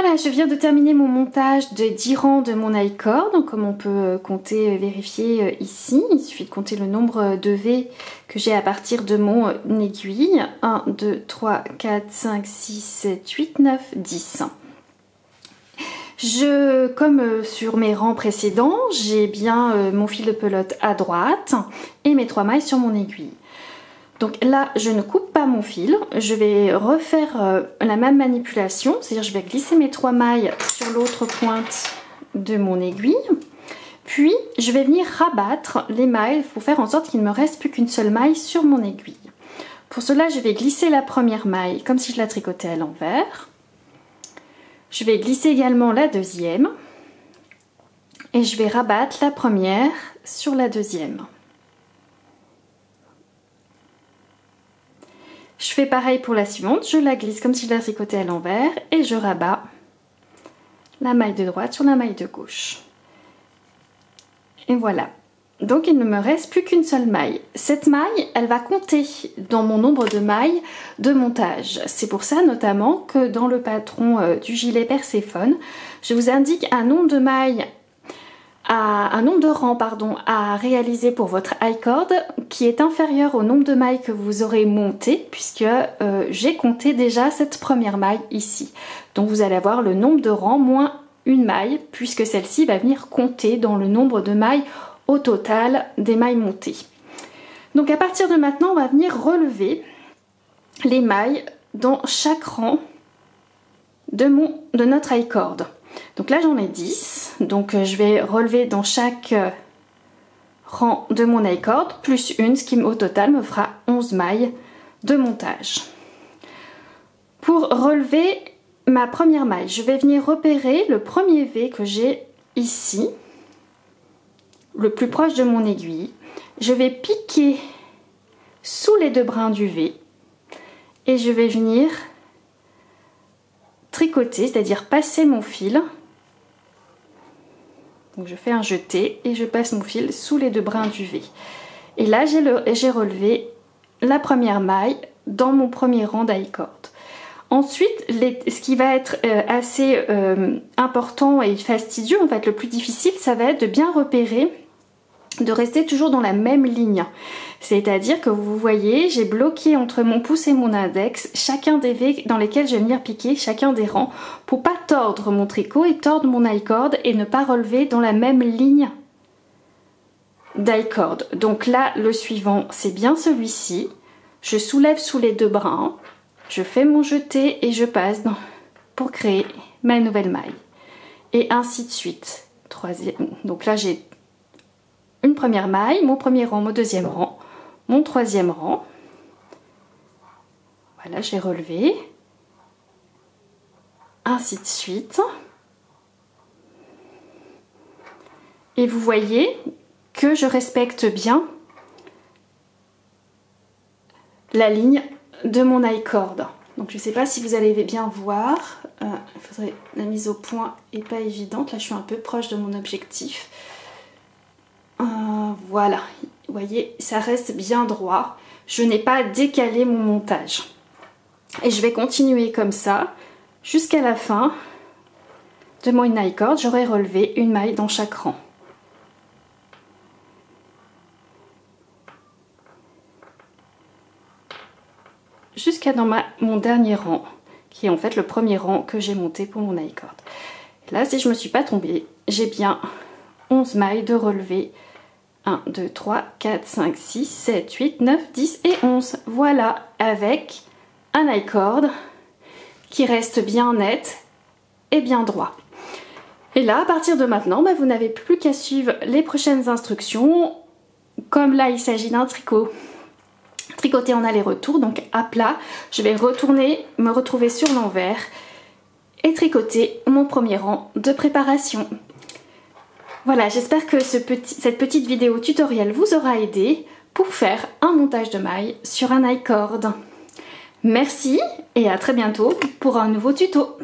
Voilà, je viens de terminer mon montage de 10 rangs de mon I-cord. Donc comme on peut compter, vérifier ici, il suffit de compter le nombre de V que j'ai à partir de mon aiguille. 1, 2, 3, 4, 5, 6, 7, 8, 9, 10. Comme sur mes rangs précédents, j'ai bien mon fil de pelote à droite et mes 3 mailles sur mon aiguille. Donc là, je ne coupe pas mon fil, je vais refaire la même manipulation, c'est-à-dire je vais glisser mes 3 mailles sur l'autre pointe de mon aiguille, puis je vais venir rabattre les mailles pour faire en sorte qu'il ne me reste plus qu'une seule maille sur mon aiguille. Pour cela, je vais glisser la première maille comme si je la tricotais à l'envers. Je vais glisser également la deuxième et je vais rabattre la première sur la deuxième. Je fais pareil pour la suivante, je la glisse comme si je la tricotais à l'envers et je rabats la maille de droite sur la maille de gauche. Et voilà. Donc il ne me reste plus qu'une seule maille. Cette maille, elle va compter dans mon nombre de mailles de montage. C'est pour ça notamment que dans le patron du gilet Perséphone, je vous indique un nombre de mailles, un nombre de rangs à réaliser pour votre I-cord qui est inférieur au nombre de mailles que vous aurez monté, puisque j'ai compté déjà cette première maille ici. Donc vous allez avoir le nombre de rangs moins une maille, puisque celle-ci va venir compter dans le nombre de mailles au total des mailles montées. Donc à partir de maintenant, on va venir relever les mailles dans chaque rang de notre I-cord. Donc là j'en ai 10, donc je vais relever dans chaque rang de mon I-cord plus une, ce qui au total me fera 11 mailles de montage. Pour relever ma première maille, je vais venir repérer le premier V que j'ai ici, le plus proche de mon aiguille. Je vais piquer sous les 2 brins du V et je vais venir tricoter, c'est-à-dire passer mon fil. Donc je fais un jeté et je passe mon fil sous les 2 brins du V. Et là j'ai relevé la première maille dans mon premier rang d'I-cord. Ensuite, ce qui va être assez important et fastidieux, en fait le plus difficile, ça va être de bien repérer, de rester toujours dans la même ligne. C'est-à-dire que vous voyez, j'ai bloqué entre mon pouce et mon index chacun des V dans lesquels je vais venir piquer chacun des rangs pour pas tordre mon tricot et tordre mon I-cord et ne pas relever dans la même ligne d'I-cord. Donc là, le suivant, c'est bien celui-ci. Je soulève sous les 2 brins, je fais mon jeté et je passe pour créer ma nouvelle maille. Et ainsi de suite. Donc là, j'ai une première maille, mon premier rang, mon deuxième rang, mon troisième rang. Voilà, j'ai relevé. Ainsi de suite. Et vous voyez que je respecte bien la ligne de mon I-cord. Donc je ne sais pas si vous allez bien voir. La mise au point n'est pas évidente. Là, je suis un peu proche de mon objectif. Voilà, vous voyez, ça reste bien droit. Je n'ai pas décalé mon montage. Et je vais continuer comme ça jusqu'à la fin de mon I-cord. J'aurai relevé une maille dans chaque rang. Jusqu'à dans mon dernier rang, qui est en fait le premier rang que j'ai monté pour mon I-cord. Là, si je ne me suis pas trompée, j'ai bien 11 mailles de relevé. 1, 2, 3, 4, 5, 6, 7, 8, 9, 10 et 11. Voilà, avec un I-cord qui reste bien net et bien droit. Et là, à partir de maintenant, vous n'avez plus qu'à suivre les prochaines instructions. Comme là, il s'agit d'un tricot tricoté en aller-retour, donc à plat, je vais retourner, me retrouver sur l'envers et tricoter mon premier rang de préparation. Voilà, j'espère que cette petite vidéo tutoriel vous aura aidé pour faire un montage de mailles sur un I-cord. Merci et à très bientôt pour un nouveau tuto.